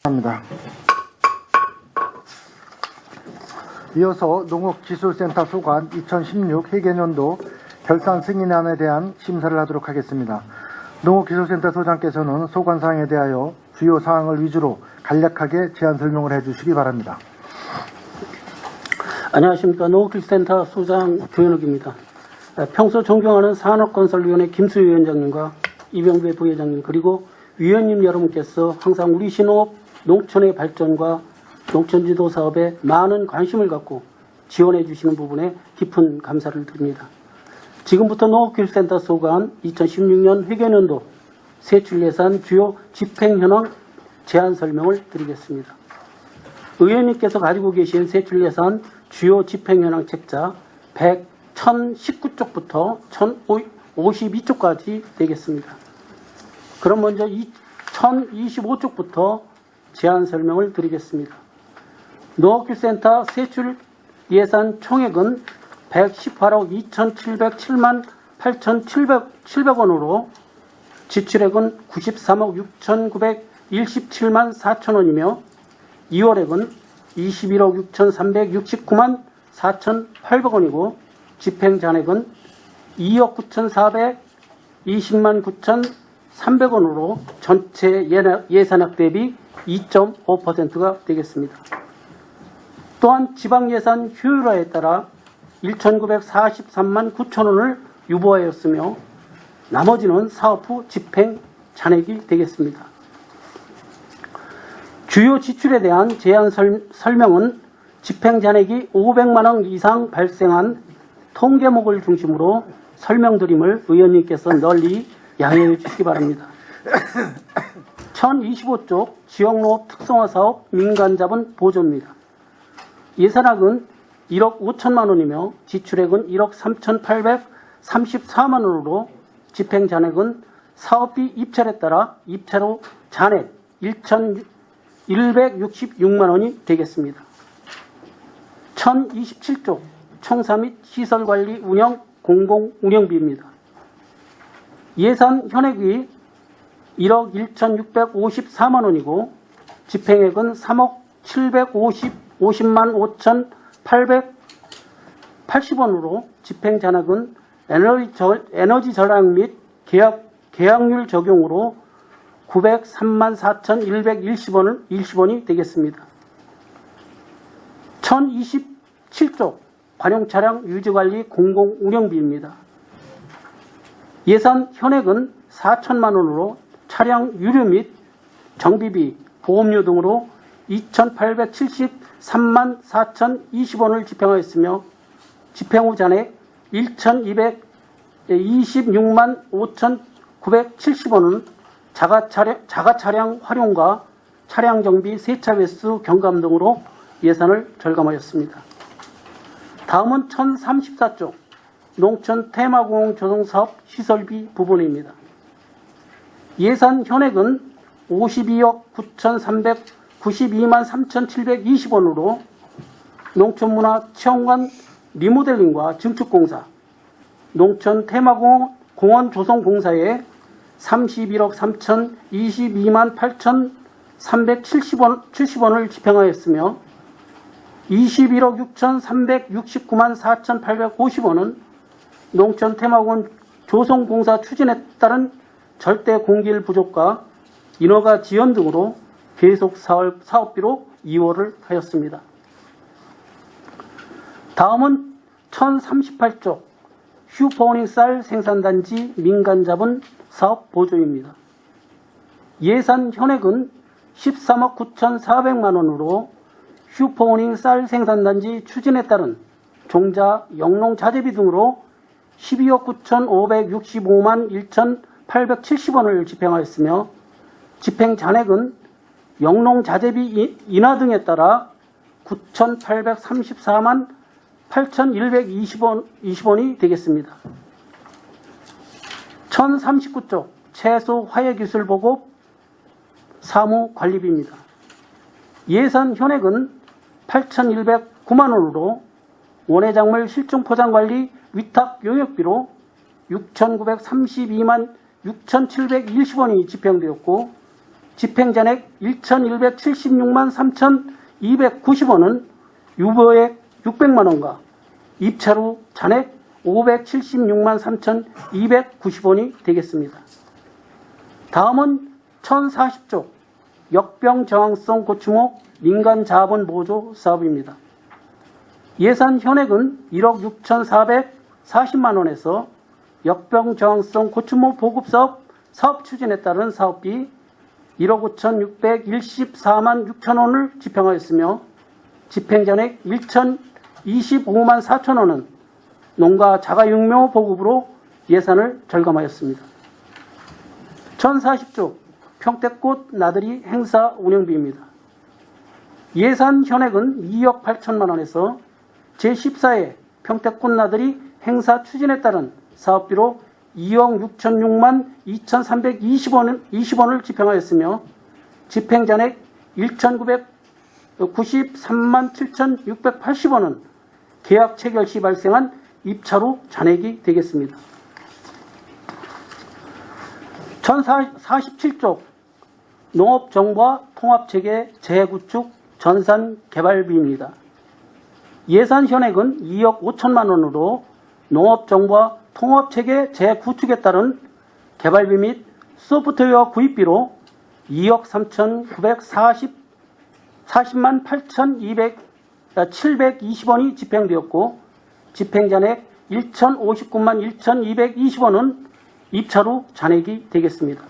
합니다. 이어서 농업기술센터 소관 2016 회계연도 결산 승인안에 대한 심사를 하도록 하겠습니다. 농업기술센터 소장께서는 소관사항에 대하여 주요 사항을 위주로 간략하게 제안 설명을 해주시기 바랍니다. 안녕하십니까. 농업기술센터 소장 조현욱입니다. 평소 존경하는 산업건설위원회 김수희 위원장님과 이병배 부회장님 그리고 위원님 여러분께서 항상 우리 신호업 농촌의 발전과 농촌지도 사업에 많은 관심을 갖고 지원해 주시는 부분에 깊은 감사를 드립니다. 지금부터 농업기술센터 소관 2016년 회계연도 세출예산 주요 집행현황 제안 설명을 드리겠습니다. 의원님께서 가지고 계신 세출예산 주요 집행현황 책자 1019쪽부터 1052쪽까지 되겠습니다. 그럼 먼저 1025쪽부터 제안 설명을 드리겠습니다. 농업기술센터 세출 예산 총액은 118억 2,707만 8,700원으로 지출액은 93억 6,917만 4천원이며 이월액은 21억 6,369만 4,800원이고 집행잔액은 2억 9,420만 9,300원으로 전체 예산액 대비 2.5%가 되겠습니다. 또한 지방예산 효율화에 따라 1,943만 9천원을 유보하였으며 나머지는 사업 후 집행 잔액이 되겠습니다. 주요 지출에 대한 제안 설명은 집행 잔액이 500만원 이상 발생한 통계목을 중심으로 설명드림을 의원님께서 널리 양해해 주시기 바랍니다. 1025쪽 지역농업 특성화사업 민간자본 보조입니다. 예산액은 1억 5천만 원이며 지출액은 1억 3,834만 원으로 집행잔액은 사업비 입찰에 따라 입찰 후 잔액 1,166만 원이 되겠습니다. 1027쪽 총사 및 시설관리 운영 공공운영비입니다. 예산 현액이 1억 1,654만 원이고 집행액은 3억 750만 5,880원으로 집행잔액은 에너지 절약 및 계약률 적용으로 903만 4,120원이 되겠습니다. 1027쪽 관용차량 유지관리 공공운영비입니다. 예산 현액은 4천만 원으로 차량 유류 및 정비비, 보험료 등으로 2,873만 4,020원을 집행하였으며 집행 후 잔액 1,226만 5,970원은 자가차량 활용과 차량 정비, 세차 횟수 경감 등으로 예산을 절감하였습니다. 다음은 1034쪽 농촌 테마공원 조성사업 시설비 부분입니다. 예산 현액은 52억 9,392만 3,720원으로 농촌문화체험관 리모델링과 증축공사, 농촌 테마공원 조성공사에 31억 3,022만 8,370원을 집행하였으며 21억 6,369만 4,850원은 농촌 테마공원 조성공사 추진에 따른 절대 공길 부족과 인허가 지연 등으로 계속 사업비로 이월을 하였습니다. 다음은 1038쪽 슈퍼오닝 쌀 생산단지 민간자본 사업 보조입니다. 예산 현액은 13억 9,400만 원으로 슈퍼오닝 쌀 생산단지 추진에 따른 종자, 영농 자재비 등으로 12억 9,565만 1,870원을 집행하였으며 집행 잔액은 영농 자재비 인하 등에 따라 9,834만 8,120원이 되겠습니다. 1039쪽 채소 화훼기술 보급 사무관리비입니다. 예산 현액은 8,109만 원으로 원예작물 실종포장관리 위탁 용역비로 6,932만 6,720원이 집행되었고 집행잔액 1,176만 3,290원은 유보액 600만 원과 입찰 후 잔액 576만 3,290원이 되겠습니다. 다음은 1040조 역병 저항성 고추목 민간 자본 보조 사업입니다. 예산 현액은 1억 6,440만 원에서 역병 저항성 고추목 보급 사업 추진에 따른 사업비 1억 5,614만 6천 원을 집행하였으며 집행잔액 1,025만 4천 원은 농가 자가육묘 보급으로 예산을 절감하였습니다. 1040조 평택꽃 나들이 행사 운영비입니다. 예산 현액은 2억 8천만 원에서 제14회 평택꽃 나들이 행사 추진에 따른 사업비로 2억 6,006만 2,320원을 집행하였으며 집행잔액 1,993만 7,680원은 계약 체결 시 발생한 입찰 후 잔액이 되겠습니다. 1047조 농업정보와 통합체계 재구축 전산개발비입니다. 예산 현액은 2억 5천만 원으로 농업정보와 통합체계 재구축에 따른 개발비 및 소프트웨어 구입비로 2억 3,940만 8,720원이 집행되었고 집행잔액 1,059만 1,220원은 입찰 후 잔액이 되겠습니다.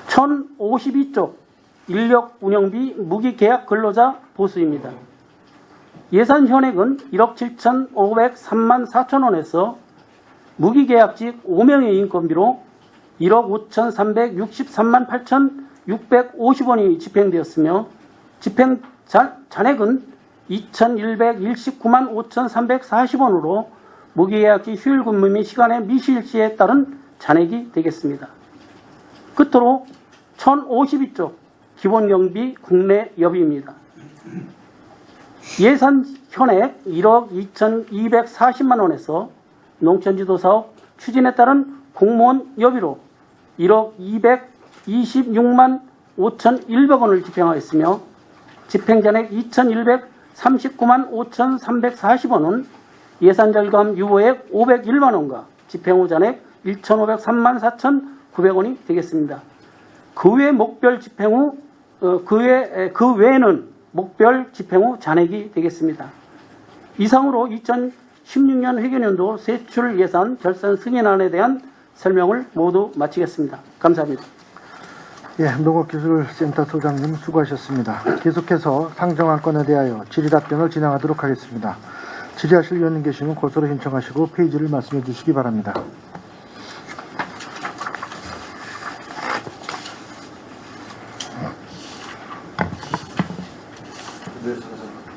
1052조 인력 운영비 무기계약 근로자 보수입니다. 예산 현액은 1억 7,503만 4천 원에서 무기계약직 5명의 인건비로 1억 5,363만 8,650원이 집행되었으며 집행 잔액은 2,129만 5,340원으로 무기계약직 휴일 근무 및 시간의 미실시에 따른 잔액이 되겠습니다. 끝으로 1052조 기본경비 국내 여비입니다. 예산 현액 1억 2,240만 원에서 농촌지도 사업 추진에 따른 공무원 여비로 1억 226만 5,100원을 집행하였으며 집행잔액 2,139만 5,340원은 예산 절감 유보액 501만 원과 집행 후 잔액 1,503만 4,900원이 되겠습니다. 그 외 목별 집행 후 그 외에는 목별 집행 후 잔액이 되겠습니다. 이상으로 2016년 회계연도 세출 예산 결산 승인안에 대한 설명을 모두 마치겠습니다. 감사합니다. 예, 농업기술센터 소장님 수고하셨습니다. 계속해서 상정안건에 대하여 질의답변을 진행하도록 하겠습니다. 질의하실 위원님 계시면 고소로 신청하시고 페이지를 말씀해 주시기 바랍니다.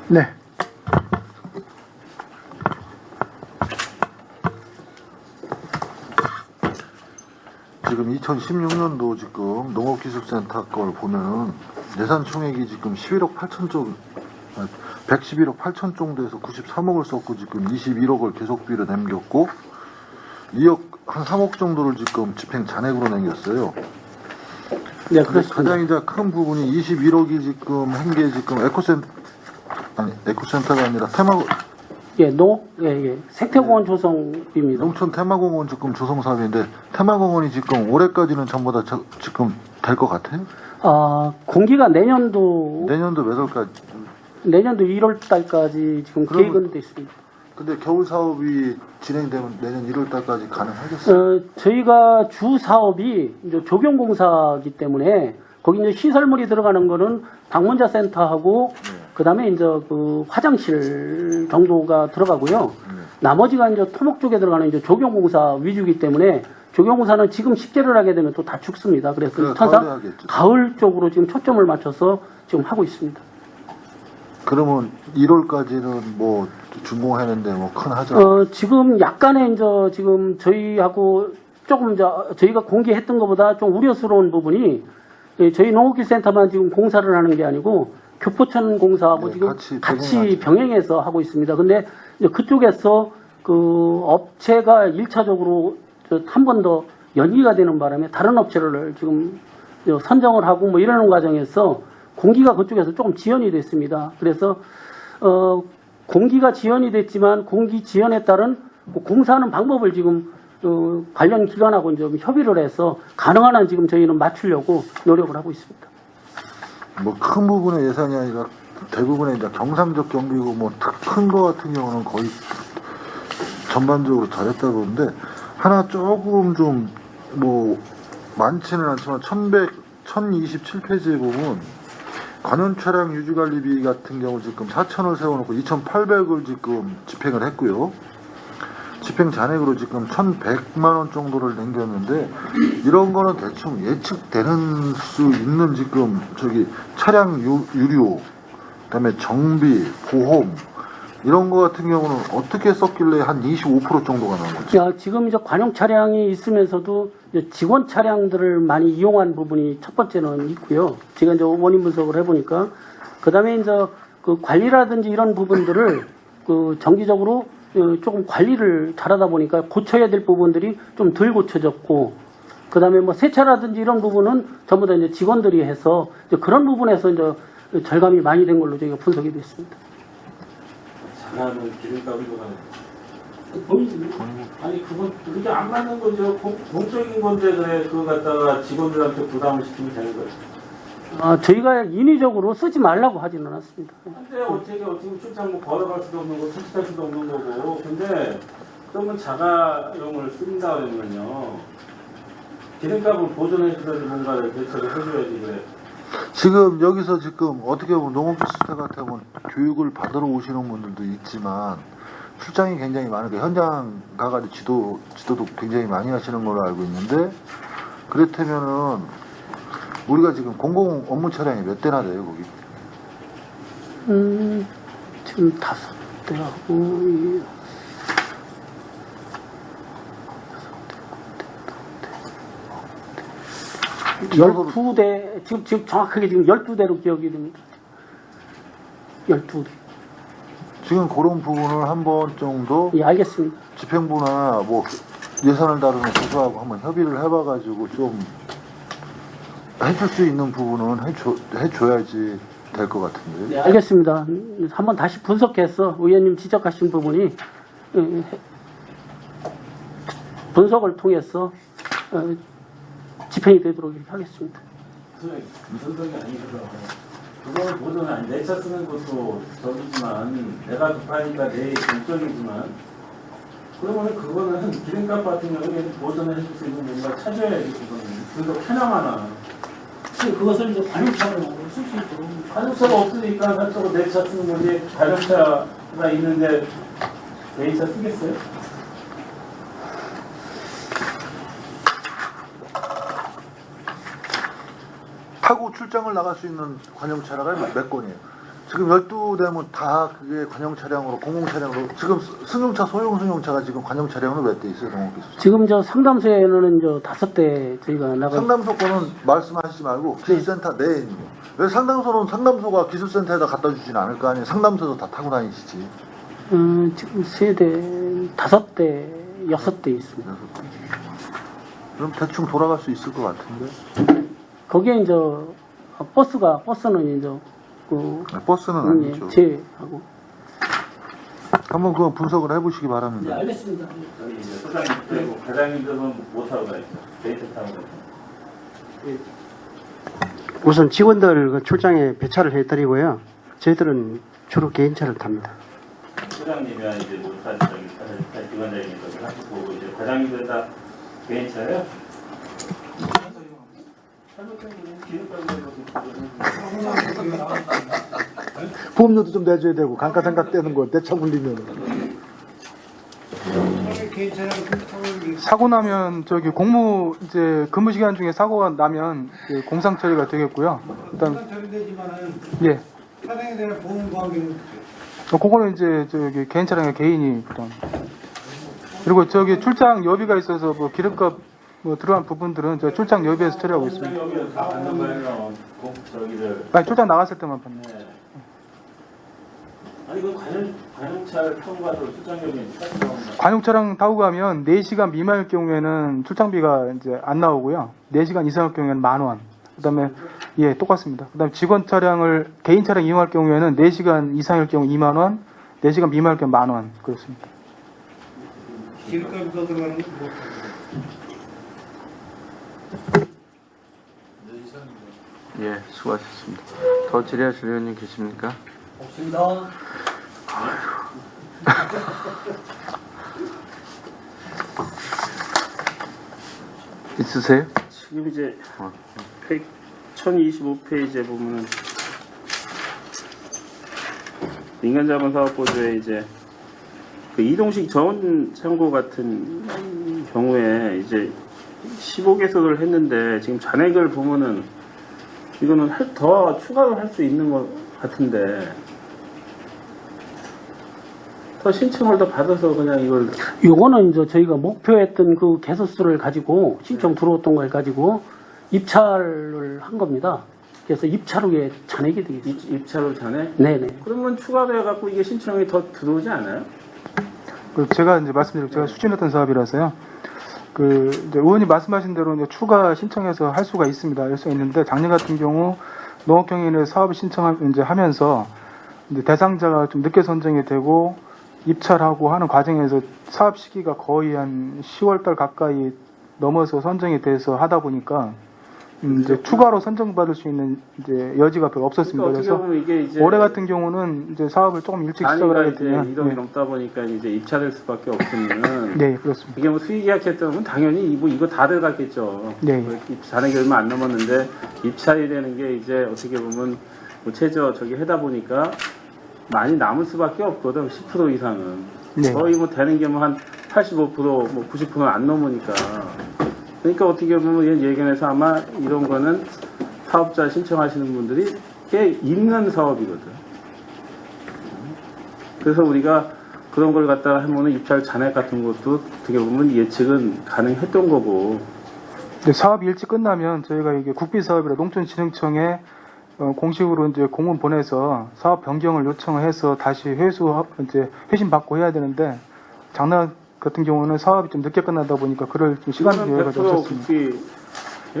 네. 지금 2016년도 지금 농업기술센터 걸 보면은 예산 총액이 지금 11억 8천 쪽, 111억 8천 정도에서 93억을 썼고 지금 21억을 계속비로 남겼고 2억 한 3억 정도를 지금 집행 잔액으로 남겼어요. 네, 근데 그렇습니다. 가장 이제 큰 부분이 21억이 지금 한 게 지금 에코센터가 아니라 생태공원 조성비입니다. 농촌 테마공원 지금 조성 사업인데 테마공원이 지금 올해까지는 전부 다 지금 될 것 같아요? 공기가 내년도 몇 월까지? 1월 달까지 지금 그러면- 계획은 돼 있습니다. 근데 겨울 사업이 진행되면 내년 1월 달까지 가능하겠어요? 저희가 주 사업이 이제 조경공사이기 때문에 거기 이제 시설물이 들어가는 거는 방문자 센터하고 그다음에 이제 그 화장실 정도가 들어가고요. 나머지가 이제 토목 쪽에 들어가는 이제 조경공사 위주이기 때문에 조경공사는 지금 식재를 하게 되면 또 다 죽습니다. 그래서 그러니까 항상 가을에 하겠죠. 가을 쪽으로 지금 초점을 맞춰서 지금 하고 있습니다. 그러면 1월까지는 뭐 준공하는데 뭐 큰 하자. 지금 약간의 이제 지금 저희하고 조금 이제 저희가 공개했던 것보다 좀 우려스러운 부분이 저희 농업기술센터만 지금 공사를 하는 게 아니고 교포천 공사하고 네, 지금 같이 같이 병행해서 하고 있습니다. 근데 이제 그쪽에서 그 업체가 1차적으로 한 번 더 연기가 되는 바람에 다른 업체를 지금 선정을 하고 뭐 이러는 과정에서 공기가 그쪽에서 조금 지연이 됐습니다. 그래서 공기가 지연이 됐지만 공기 지연에 따른 공사하는 방법을 지금 관련 기관하고 좀 협의를 해서 가능한 한 지금 저희는 맞추려고 노력을 하고 있습니다. 뭐 큰 부분의 예산이 아니라 대부분의 이제 경상적 경비고 뭐 큰 거 같은 경우는 거의 전반적으로 잘했다 그러는데 하나 조금 좀 뭐 많지는 않지만 1127페이지에 보면 관원 차량 유지관리비 같은 경우 지금 4,000을 세워놓고 2,800을 지금 집행을 했고요. 집행 잔액으로 지금 1,100만 원 정도를 남겼는데 이런 거는 대충 예측되는 수 있는 지금 저기 차량 유료, 그다음에 정비, 보험 이런 거 같은 경우는 어떻게 썼길래 한 25% 정도가 나온 거죠? 지금 이제 관용 차량이 있으면서도 이제 직원 차량들을 많이 이용한 부분이 첫 번째는 있고요. 제가 이제 원인 분석을 해보니까 그다음에 이제 그 관리라든지 이런 부분들을 그 정기적으로 조금 관리를 잘하다 보니까 고쳐야 될 부분들이 좀 덜 고쳐졌고, 그 다음에 뭐 세차라든지 이런 부분은 전부 다 이제 직원들이 해서 이제 그런 부분에서 이제 절감이 많이 된 걸로 저희가 분석이 됐습니다. 장난은 기름값이 보이지? 아니 그건 그게 안 맞는 거죠. 공적인 건데 그래 그거 갖다가 직원들한테 부담을 시키면 되는 거예요. 저희가 인위적으로 쓰지 말라고 하지는 않았습니다. 근데 어떻게 출장 뭐 걸어갈 수도 없는 거고 택시 탈 수도 없는 거고 근데 그러면 자가용을 쓴다 그러면요 기름값을 보존해 주든지 뭔가를 대책을 해줘야지 그래. 지금 여기서 지금 어떻게 보면 농업기술사 같은 경우는 교육을 받으러 오시는 분들도 있지만 출장이 굉장히 많으니까 현장 가가지고 지도도 굉장히 많이 하시는 걸로 알고 있는데 그렇다면은 우리가 지금 공공 업무 차량이 몇 대나 돼요 거기? 지금 5대하고 12대, 지금 정확하게 지금 12대로 기억이 됩니다. 12대. 지금 그런 부분을 한번 정도 예, 알겠습니다. 집행부나 뭐 예산을 다루는 부서하고 한번 협의를 해봐가지고 좀 해줄 수 있는 부분은 해줘야지 될 것 같은데. 네, 알겠습니다. 한번 다시 분석해서 의원님 지적하신 부분이 분석을 통해서 집행이 되도록 하겠습니다. 분석이 아니거든. 그거는 보존은 아니 내 차 쓰는 것도 저기지만 내가 급하니까 내 공적이지만 그러면 그거는 기름값 같은 경우는 보존을 해줄 수 있는 뭔가 찾아야지 그거는. 그래서 편함하나. 그것을 이제 관용차로 쓸 수 있도록. 관용차가 없으니까 한쪽으로 내 차 쓰는 거지 관용차가 있는데 개인 차 쓰겠어요? 타고 출장을 나갈 수 있는 관용 차량이 몇 건이에요? 지금 12대면 다 그게 관용 차량으로 공공 차량으로 지금 승용차 소형 승용차가 지금 관용 차량으로 몇 대 있어요 농업기술? 지금 저 상담소에는 저 5대 저희가 나가. 상담소 거는 말씀하시지 말고 기술센터 내에 있는 거. 왜 상담소는 상담소가 기술센터에다 갖다 주진 않을 거 아니에요? 상담소도 다 타고 다니시지. 지금 3대, 5대, 6대 있습니다. 그럼 대충 돌아갈 수 있을 것 같은데. 거기에 이제 버스는 이제 버스는 아니죠. 제하고. 한번 그거 분석을 해보시기 바랍니다. 네, 알겠습니다. 저기 이제 소장님 그리고 과장님들은 못 타고 가있죠. 데이터 타고 가있죠. 우선 직원들 그 출장에 배차를 해드리고요. 저희들은 주로 개인차를 탑니다. 소장님이야 이제 못 타시죠. 기관장님이 저기 하시고 이제 과장님들 다 개인 차예요? 보험료도 좀 내줘야 되고 감가상각 떼는 거 내 차 굴리면. 사고 나면 저기 이제 근무 시간 중에 사고가 나면 그 공상 처리가 되겠고요. 일단 예. 차량에 대한 보험 관계는 그거는 이제 저기 개인 차량의 개인이 부담. 그리고 저기 출장 여비가 있어서 뭐 기름값 뭐 들어간 부분들은 저 출장 여비에서 처리하고 있습니다. 여기서 다 받는 거예요. 저기를. 아니 출장 나갔을 때만 받는. 네. 아니 그 관용차를 타고 가도 출장료는 관용 차량 타고 가면 4시간 미만일 경우에는 출장비가 이제 안 나오고요. 4시간 이상일 경우에는 10,000원. 그다음에 예, 똑같습니다. 그다음에 직원 차량을 개인 차량 이용할 경우에는 4시간 이상일 경우 2만 원, 4시간 미만일 경우 1만 원 그렇습니다. 기름값이 더 들어가는 건 뭐? 예, 수고하셨습니다. 더 질의하실 의원님 계십니까? 없습니다. 있으세요? 지금 이제 1025페이지에 보면은 민간자본사업보조에 이제 그 이동식 저온 창고 같은 경우에 이제 15개소를 했는데 지금 잔액을 보면은 이거는 더 추가로 할 수 있는 것 같은데 더 신청을 더 받아서 그냥 이걸 요거는 이제 저희가 목표했던 그 개소수를 가지고 신청 들어왔던 걸 가지고 입찰을 한 겁니다. 그래서 입찰 후에 잔액이 되겠습니다. 입찰로 잔액? 네네. 그러면 추가로 해갖고 이게 신청이 더 들어오지 않아요? 그 제가 이제 말씀드린 제가 추진했던 사업이라서요. 그 이제 의원님 말씀하신 대로 이제 추가 신청해서 할 수가 있습니다. 할 수 있는데 작년 같은 경우 농업경영인의 사업을 신청을 이제 하면서 이제 대상자가 좀 늦게 선정이 되고 입찰하고 하는 과정에서 사업 시기가 거의 한 10월달 가까이 넘어서 선정이 돼서 하다 보니까 이제 추가로 선정받을 수 있는 이제 여지가 별로 없었습니다. 그러니까 어떻게 그래서 보면 이게 이제 올해 같은 경우는 이제 사업을 조금 일찍 시작을 단위가 하게 이제 되면 이동이 넘다 보니까 이제 입찰될 수밖에 없으면 네, 그렇습니다. 이게 뭐 수의계약했다면 당연히 뭐 이거 다 들어갔겠죠. 네. 뭐 잔액이 얼마 안 남았는데 입찰이 되는 게 이제 어떻게 보면 뭐 최저 저기 하다 보니까 많이 남을 수밖에 없거든. 10% 이상은 네. 거의 뭐 되는 게 뭐 한 85% 뭐 90%는 안 넘으니까. 그러니까 어떻게 보면 예견해서 아마 이런 거는 사업자 신청하시는 분들이 꽤 있는 사업이거든. 그래서 우리가 그런 걸 갖다가 하면은 입찰 잔액 같은 것도 어떻게 보면 예측은 가능했던 거고. 근데 사업이 일찍 끝나면 저희가 이게 국비사업이라 농촌진흥청에 공식으로 이제 공문 보내서 사업 변경을 요청해서 다시 이제 회신 받고 해야 되는데 작년 같은 경우는 사업이 좀 늦게 끝나다 보니까 그럴 좀 시간 여유가 좀 100% 없었습니다. 국비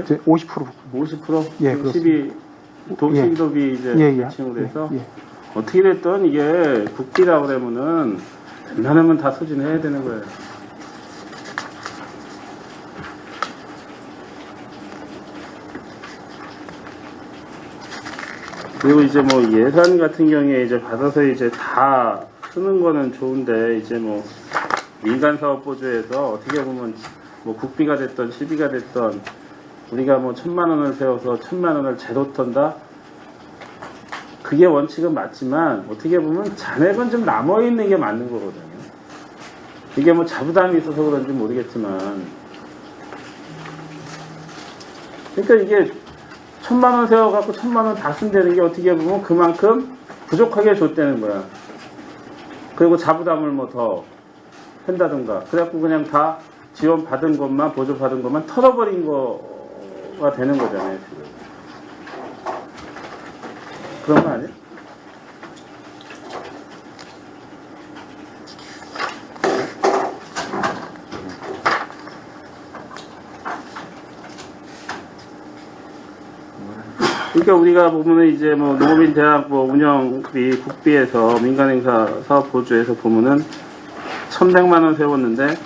이제 50%. 50%? 예, 그렇습니다. 도시기업이 이제 예, 예. 지칭을 해서 예. 어떻게 됐든 이게 국비라고 그러면은 웬만하면 다 소진해야 되는 거예요. 그리고 이제 뭐 예산 같은 경우에 이제 받아서 이제 다 쓰는 거는 좋은데 이제 뭐 민간 사업 보조에서 어떻게 보면 뭐 국비가 됐던 시비가 됐던 우리가 뭐 1,000만 원을 세워서 1,000만 원을 제로 턴다. 그게 원칙은 맞지만 어떻게 보면 잔액은 좀 남아 있는 게 맞는 거거든요. 이게 뭐 자부담이 있어서 그런지 모르겠지만, 그러니까 이게 1,000만 원 세워갖고 1,000만 원 다 쓴다는 게 어떻게 보면 그만큼 부족하게 줬다는 거야. 그리고 자부담을 뭐 더 한다든가. 그래갖고 그냥 다 지원 받은 것만, 보조 받은 것만 털어버린 거가 되는 거잖아요. 지금. 그런 거 아니야? 그러니까 우리가 보면은 이제 뭐 농업인 대학 뭐 운영비 국비에서 민간행사 사업 보조에서 보면은 1,100만 원 세웠는데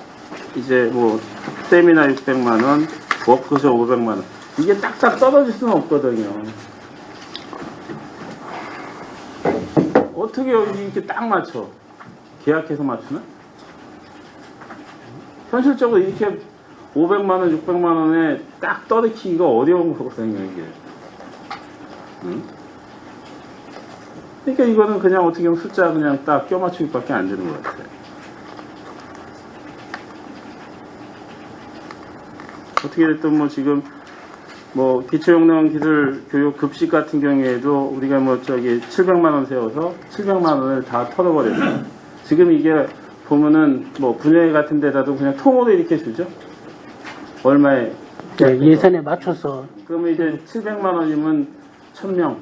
이제 뭐 세미나 600만 원, 워크숍 500만 원 이게 딱딱 떨어질 수는 없거든요. 어떻게 이렇게 딱 맞춰? 계약해서 맞추나? 현실적으로 이렇게 500만 원, 600만 원에 딱 떨어뜨리기가 어려운 거거든요, 이게. 응? 그러니까 이거는 그냥 어떻게 보면 숫자 그냥 딱 껴맞추기밖에 안 되는 것 같아요. 어떻게 됐든 뭐 지금 뭐 기초용량 기술 교육 급식 같은 경우에도 우리가 뭐 저기 700만 원 세워서 700만 원을 다 털어버렸어요. 지금 이게 보면은 뭐 분야회 같은 데다도 그냥 통으로 이렇게 주죠. 얼마에? 네, 예산에 맞춰서 그러면 이제 700만 원이면 1,000명.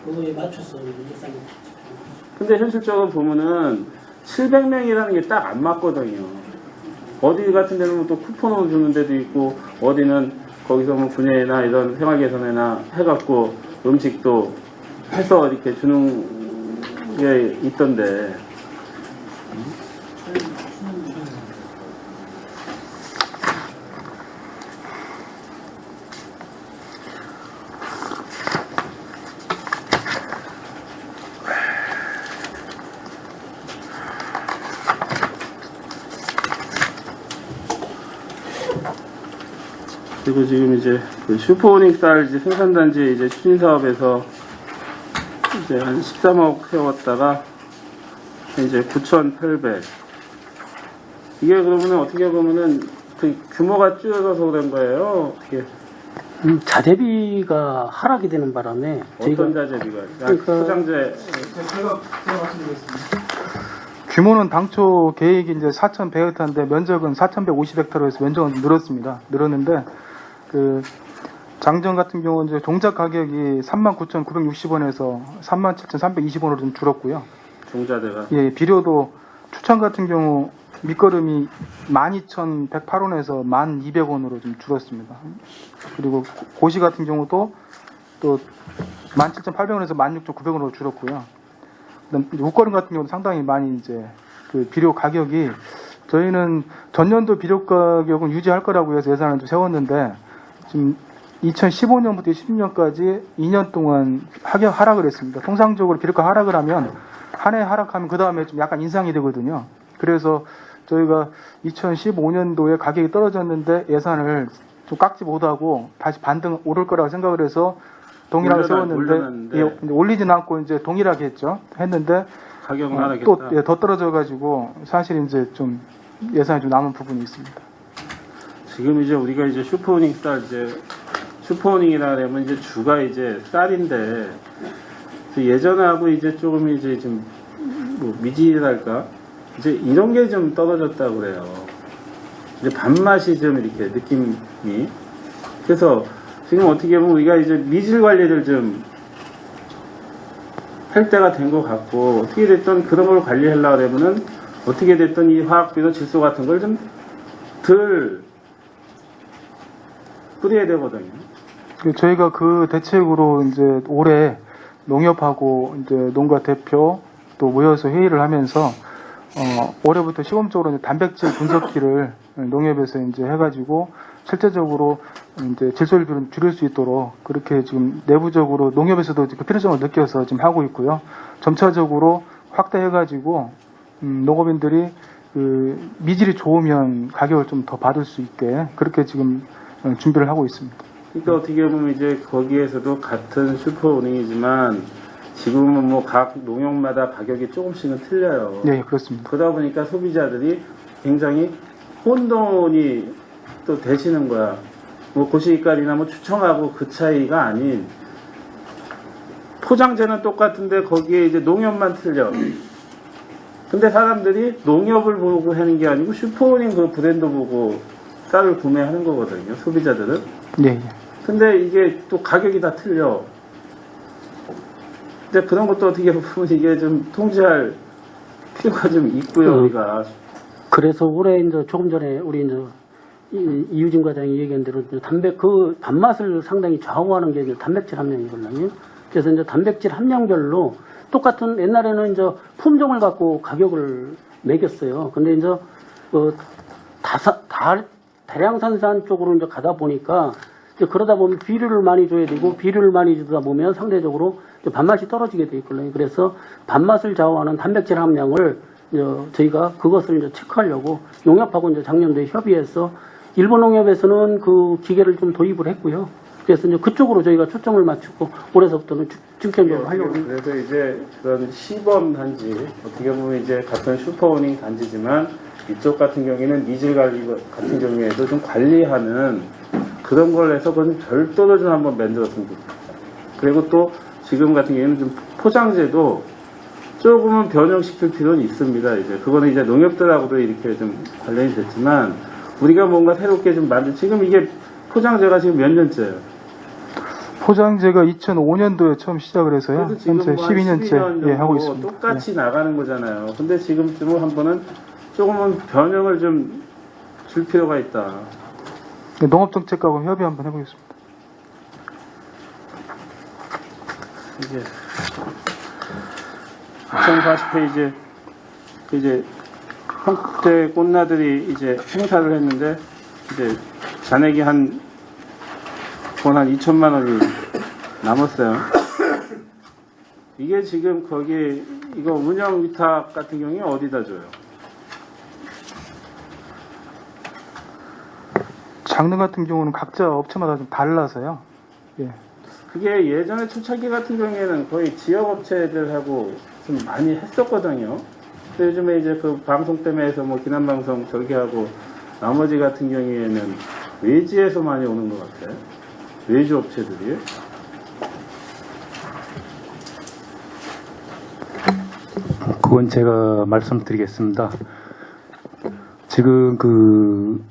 그거에 맞춰서 예산에. 근데 현실적으로 보면은 700명이라는 게 딱 안 맞거든요. 어디 같은 데는 또 쿠폰으로 주는 데도 있고 어디는 거기서 뭐 분야나 이런 생활 개선이나 해갖고 음식도 해서 이렇게 주는 게 있던데. 그리고 지금 이제 그 슈퍼오닉 쌀 이제 생산단지 이제 추진 사업에서 이제 한 13억 세웠다가 이제 9,800. 이게 그러면은 어떻게 보면은 그 규모가 줄어서 그런 거예요. 이게 자재비가 하락이 되는 바람에 저희가 어떤 자재비가? 그러니까- 포장재. 제가 말씀드리겠습니다. 규모는 당초 계획이 이제 4,100헥타인데 면적은 4,150헥타로 해서 면적은 늘었습니다. 늘었는데 그 장전 같은 경우는 이제 종작 가격이 39,960원에서 37,320원으로 좀 줄었고요. 종자재가. 예, 비료도 추천 같은 경우 밑거름이 12,108원에서 1,200원으로 좀 줄었습니다. 그리고 고시 같은 경우도 또 17,800원에서 16,900원으로 줄었고요. 그다음 웃거름 같은 경우도 상당히 많이 이제 그 비료 가격이 저희는 전년도 비료 가격은 유지할 거라고 해서 예산을 좀 세웠는데 지금 2015년부터 16년까지 2년 동안 하락을 했습니다. 통상적으로 비료가 하락을 하면 한 해 하락하면 그 다음에 좀 약간 인상이 되거든요. 그래서 저희가 2015년도에 가격이 떨어졌는데 예산을 좀 깎지 못하고 다시 반등 오를 거라고 생각을 해서 동일하게 세웠는데 올려놨는데. 예, 근데 올리진 않고 이제 동일하게 했는데 가격은 또 하락했다. 예, 더 떨어져가지고 사실 이제 좀 예산이 좀 남은 부분이 있습니다. 지금 이제 우리가 이제 슈퍼오닉 쌀 이제 슈퍼오닉이라 하면 이제 주가 이제 쌀인데 예전하고 이제 조금 이제 좀 뭐 미지랄까 이제 이런 게 좀 떨어졌다고 그래요. 이제 밥맛이 좀 이렇게 느낌이. 그래서 지금 어떻게 보면 우리가 이제 미질 관리를 좀 할 때가 된 것 같고 어떻게 됐든 그런 걸 관리하려고 그러면은 어떻게 됐든 이 화학비료 질소 같은 걸 좀 덜 뿌려야 되거든요. 저희가 그 대책으로 이제 올해 농협하고 이제 농가 대표 또 모여서 회의를 하면서 올해부터 시범적으로 이제 단백질 분석기를 농협에서 이제 해가지고 실제적으로 이제 질소를 줄일 수 있도록 그렇게 지금 내부적으로 농협에서도 그 필요성을 느껴서 지금 하고 있고요. 점차적으로 확대해가지고 농업인들이 그 미질이 좋으면 가격을 좀 더 받을 수 있게 그렇게 지금 준비를 하고 있습니다. 그러니까 어떻게 보면 이제 거기에서도 같은 슈퍼오닉이지만 지금은 뭐 각 농협마다 가격이 조금씩은 틀려요. 네, 그렇습니다. 그러다 보니까 소비자들이 굉장히 혼돈이 또 되시는 거야. 뭐 고시가리나 뭐 추청하고 그 차이가 아닌 포장재는 똑같은데 거기에 이제 농협만 틀려. 근데 사람들이 농협을 보고 하는 게 아니고 슈퍼오닉 그 브랜드 보고 쌀을 구매하는 거거든요. 소비자들은. 네, 예. 근데 이게 또 가격이 다 틀려. 근데 그런 것도 어떻게 보면 이게 좀 통제할 필요가 좀 있고요, 우리가. 그래서 올해 이제 조금 전에 우리 이제 이유진 과장이 얘기한 대로 이제 그 밥맛을 상당히 좌우하는 게 이제 단백질 함량이거든요. 그래서 이제 단백질 함량별로 똑같은 옛날에는 이제 품종을 갖고 가격을 매겼어요. 근데 이제 대량 생산 쪽으로 이제 가다 보니까 이제 그러다 보면 비료를 많이 줘야 되고 비료를 많이 주다 보면 상대적으로 이제 밥맛이 떨어지게 돼 있거든요. 그래서 밥맛을 좌우하는 단백질 함량을 이제 저희가 그것을 이제 체크하려고 농협하고 이제 작년도에 협의해서 일본 농협에서는 그 기계를 좀 도입을 했고요. 그래서 이제 그쪽으로 저희가 초점을 맞추고 올해서부터는 중점적으로 하려고. 그래서 이제 그런 시범 단지, 어떻게 보면 이제 같은 슈퍼오닉 단지지만 이쪽 같은 경우에는 미질 관리 같은 경우에도 좀 관리하는 그런 걸 해서 그건 별도로 좀 한번 만들었으면 좋겠다. 그리고 또 지금 같은 경우에는 좀 포장재도 조금은 변형시킬 필요는 있습니다. 이제 그거는 이제 농협들하고도 이렇게 좀 관련이 됐지만 우리가 뭔가 새롭게 좀 지금 이게 포장재가 지금 몇 년째예요? 포장재가 2005년도에 처음 시작을 해서요. 그래도 지금 현재 뭐 12년째 예, 하고 있습니다. 똑같이 나가는 거잖아요. 근데 지금쯤은 한 번은 조금은 변형을 좀 줄 필요가 있다. 농업정책과하고 협의 한번 해보겠습니다. 이제 2040페이지 이제 형태 꽃나들이 이제 행사를 했는데 이제 잔액이 한 2천만 원이 남았어요. 이게 지금 거기 이거 운영 위탁 같은 경우에 어디다 줘요? 장르 같은 경우는 각자 업체마다 좀 달라서요. 예. 그게 예전에 초창기 같은 경우에는 거의 지역업체들하고 좀 많이 했었거든요. 근데 요즘에 이제 그 방송 때문에 해서 뭐 기남방송 저기 하고 나머지 같은 경우에는 외지에서 많이 오는 것 같아요. 외주 업체들이. 그건 제가 말씀드리겠습니다. 지금 그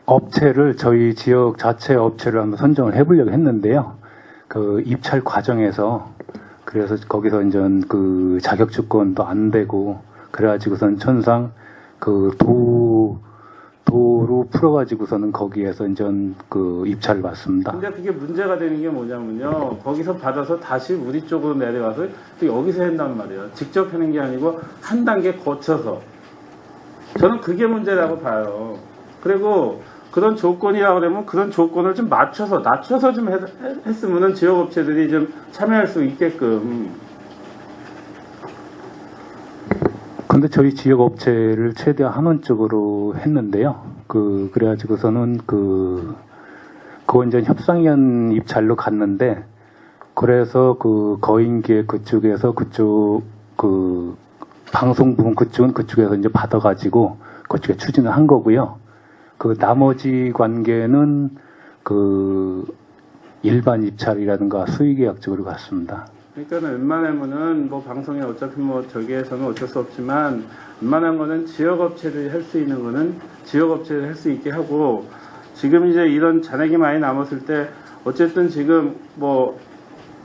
업체를 저희 지역 자체 업체를 한번 선정을 해보려고 했는데요. 그 입찰 과정에서 그래서 거기서 이제 그 자격 조건도 안 되고 그래가지고선 천상 그 도로 풀어가지고서는 거기에서 이제 그 입찰을 받습니다. 근데 그게 문제가 되는 게 뭐냐면요. 거기서 받아서 다시 우리 쪽으로 내려가서 또 여기서 한단 말이에요. 직접 하는 게 아니고 한 단계 거쳐서. 저는 그게 문제라고 봐요. 그리고 그런 조건이라고 그러면 그런 조건을 좀 낮춰서 좀 했으면은 지역업체들이 좀 참여할 수 있게끔. 근데 저희 지역 업체를 최대한 한원적으로 했는데요. 그래가지고서는 그거 이제 협상위원 입찰로 갔는데, 그래서 그 거인기획 그쪽에서 그쪽 그 방송 부분 그쪽은 그쪽에서 이제 받아가지고 그쪽에 추진을 한 거고요. 그 나머지 관계는 그 일반 입찰이라든가 수의계약적으로 갔습니다. 그러니까 웬만하면은 뭐 방송에 어차피 뭐 저기에서는 어쩔 수 없지만 웬만한 거는 지역업체들이 할 수 있는 거는 지역업체들이 할 수 있게 하고, 지금 이제 이런 잔액이 많이 남았을 때 어쨌든 지금 뭐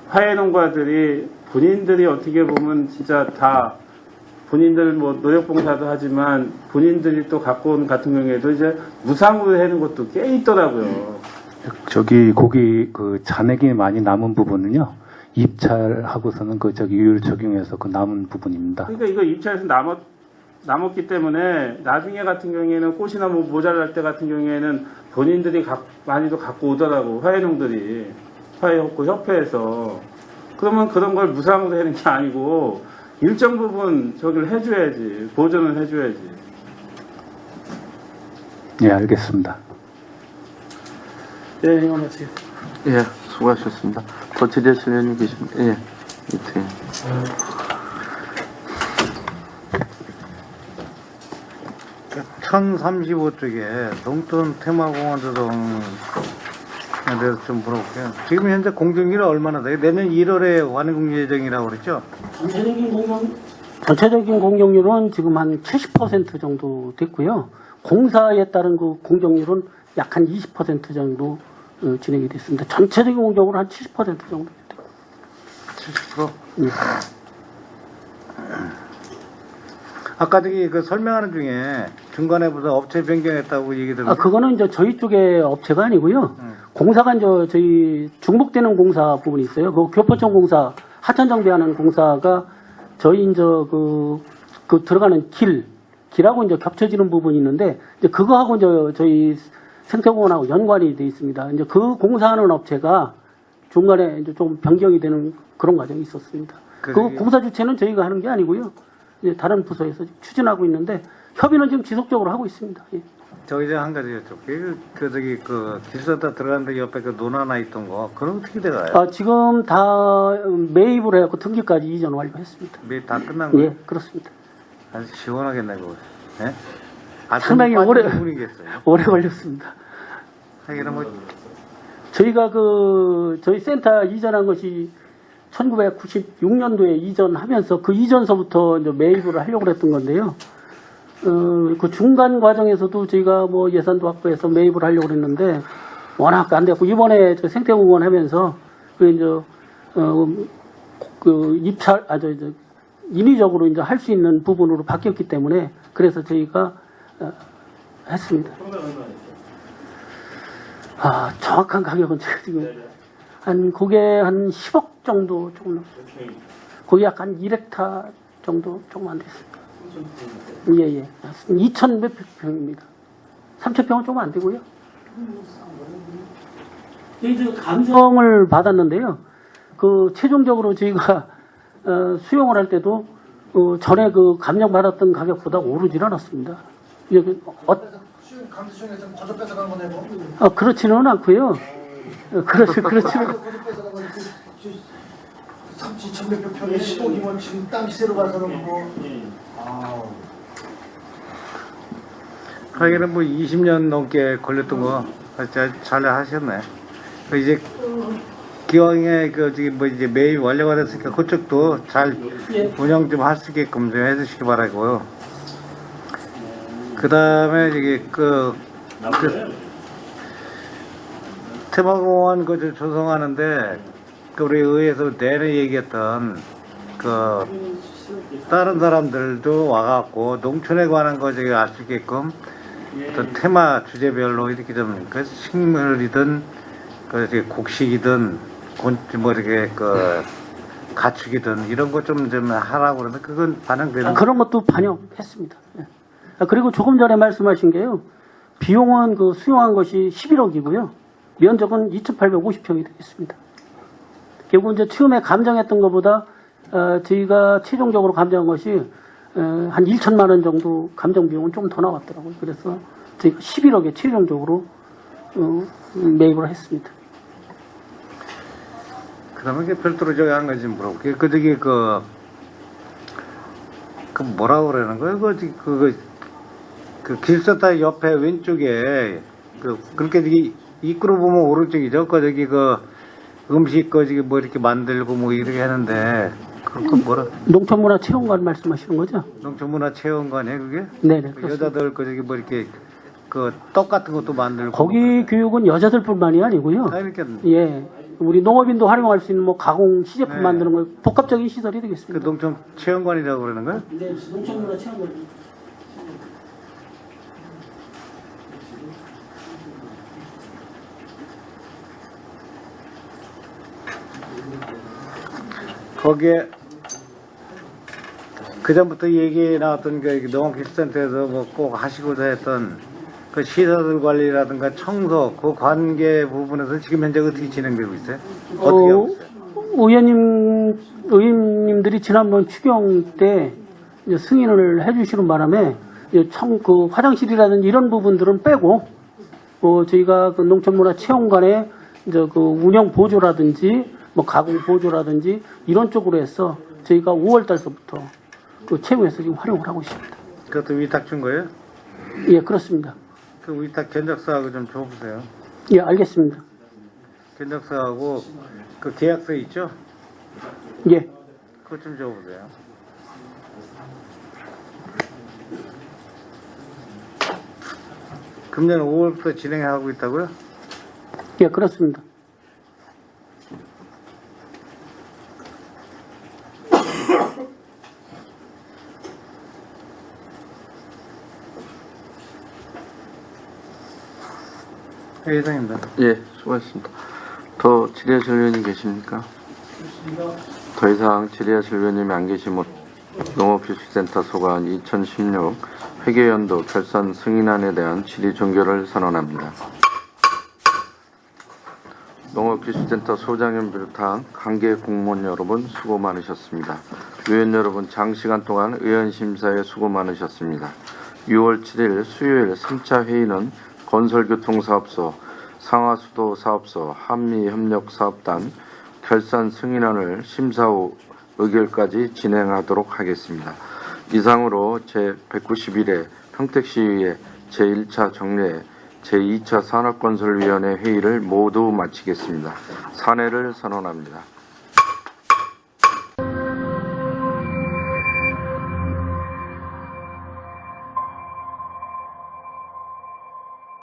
화훼농가들이 본인들이 어떻게 보면 진짜 다 본인들 뭐 노력봉사도 하지만 본인들이 또 갖고 온 같은 경우에도 이제 무상으로 하는 것도 꽤 있더라고요. 거기 그 잔액이 많이 남은 부분은요. 입찰하고서는 유율 적용해서 그 남은 부분입니다. 그러니까 이거 입찰에서 남았기 때문에 나중에 같은 경우에는 꽃이나 뭐 모자랄 때 같은 경우에는 본인들이 많이도 갖고 오더라고. 화훼농들이 협회에서. 그러면 그런 걸 무상으로 하는 게 아니고 일정 부분 저기를 해줘야지. 보존을 해줘야지. 예, 알겠습니다. 네, 응원하세요. 예, 수고하셨습니다. 더 질의하실 의원님 계십니까? 예, 이태. 1035쪽에 농촌 테마공원 조성에 대해서 좀 물어볼게요. 지금 현재 공정률이 얼마나 돼요? 내년 1월에 완공 예정이라고 그랬죠? 전체적인 공정률은 지금 한 70% 정도 됐고요. 공사에 따른 그 공정률은 약 한 20% 정도 진행이 됐습니다. 전체적인 공정률은 한 70% 정도 됐어요. 70%? 예. 아까 저기 그 설명하는 중에 중간에 무슨 업체 변경했다고 얘기 들었는데. 그거는 이제 저희 쪽의 업체가 아니고요. 공사가 이제 저희 중복되는 공사 부분이 있어요. 그 교포청 공사, 하천 정비하는 공사가 저희 이제 그 들어가는 길하고 이제 겹쳐지는 부분이 있는데, 이제 그거하고 이제 저희 생태공원하고 연관이 돼 있습니다. 이제 그 공사하는 업체가 중간에 이제 좀 변경이 되는 그런 과정이 있었습니다. 그 공사 주체는 저희가 하는 게 아니고요. 이제 다른 부서에서 추진하고 있는데 협의는 지금 지속적으로 하고 있습니다. 예. 저기 한 가지 여쭤볼게요. 그 기술센터 들어갔는데 옆에 그 논 하나 있던 거, 그건 어떻게 돼가요? 지금 다 매입을 해갖고 등기까지 이전 완료했습니다. 매입 다 끝난 거예요? 예, 그렇습니다. 아주 시원하겠네, 그거. 예? 상당히 분위기겠어요. 오래 걸렸습니다. 하기는 뭐, 저희가 저희 센터 이전한 것이 1996년도에 이전하면서 그 이전서부터 이제 매입을 하려고 했던 건데요. 그 중간 과정에서도 저희가 뭐 예산도 확보해서 매입을 하려고 했는데 워낙 안 됐고, 이번에 저 생태공원 하면서 인위적으로 이제 할 수 있는 부분으로 바뀌었기 때문에 그래서 저희가 했습니다. 정확한 가격은 제가 지금 그게 한 10억 정도 조금 넘었어요. 거기 약간 1헥타 정도 조금 안 됐습니다. 예. 2,000 몇 평입니다. 3,000평은 조금 안 되고요. 저희 감정을 받았는데요. 최종적으로 저희가 수용을 할 때도 전에 감정 받았던 가격보다 오르질 않았습니다. 감수청에서는 거저 뺏어간 거네요. 그렇지는 않고요. 그렇지는 3,200몇 평에 15기면 지금 땅 시세로 봐서는 하기는 20년 넘게 걸렸던 거 잘 하셨네. 이제 기왕에 이제 매입 완료가 됐으니까 그쪽도 잘 운영 좀 할 수 있게끔 좀 해주시기 바라고요. 그 다음에 이게 테마공원 조성하는데 우리 의회에서 내내 얘기했던 다른 사람들도 와갖고 농촌에 관한 거 알 수 있게끔 또 테마 주제별로 이렇게 좀 식물이든 곡식이든 이렇게 가축이든 이런 거 좀 하라고 그러는데 그건 반영되는 그런 것도 반영했습니다. 예. 그리고 조금 전에 말씀하신 게요. 비용은 수용한 것이 11억이고요. 면적은 2,850평이 되겠습니다. 결국 이제 처음에 감정했던 것보다 저희가 최종적으로 감정한 것이 한 1천만 원 정도 감정 비용은 좀 더 나왔더라고요. 그래서 저희가 11억에 최종적으로 매입을 했습니다. 그다음에 별도로 저기 한 가지 물어볼게요. 뭐라고 그러는 거예요? 길센터 옆에 왼쪽에 그렇게 입구로 보면 오른쪽이죠. 음식 이렇게 만들고 이렇게 하는데 뭐라? 농촌문화체험관 말씀하시는 거죠? 농촌문화체험관이에요, 그게? 네네. 여자들 이렇게 떡 같은 것도 만들고. 거기 교육은 여자들뿐만이 아니고요. 이렇게 예. 우리 농업인도 활용할 수 있는 가공 시제품 네. 만드는 거 복합적인 시설이 되겠습니다. 농촌체험관이라고 그러는 거예요? 네, 농촌문화체험관. 거기에 그전부터 얘기 나왔던 농업기술센터에서 꼭 하시고자 했던 시설들 관리라든가 청소 관계 부분에서 지금 현재 어떻게 진행되고 있어요? 어떻게 하고 있어요? 의원님들이 지난번 추경 때 이제 승인을 해주시는 바람에 화장실이라든지 이런 부분들은 빼고 저희가 농촌문화체험관에 이제 운영 보조라든지 가공 보조라든지 이런 쪽으로 해서 저희가 5월 달서부터 채무에서 지금 활용을 하고 있습니다. 그것도 위탁 준 거예요? 예, 그렇습니다. 그 위탁 견적서하고 좀 줘보세요. 예, 알겠습니다. 견적서하고 계약서 있죠? 예. 그것 좀 줘보세요. 금년 5월부터 진행하고 있다고요? 예, 그렇습니다. 회장입니다. 예, 수고하셨습니다. 더 질의하실 의원님 계십니까? 더 이상 질의하실 의원님이 안 계시면 농업기술센터 소관 2016 회계연도 결산 승인안에 대한 질의 종결을 선언합니다. 농업기술센터 소장님 비롯한 관계 공무원 여러분 수고 많으셨습니다. 의원 여러분 장시간 동안 의원심사에 수고 많으셨습니다. 6월 7일 수요일 3차 회의는 건설교통사업소, 상하수도사업소, 한미협력사업단 결산 승인안을 심사 후 의결까지 진행하도록 하겠습니다. 이상으로 제191회 평택시의회 제1차 정례 제2차 산업건설위원회 회의를 모두 마치겠습니다. 산회를 선언합니다.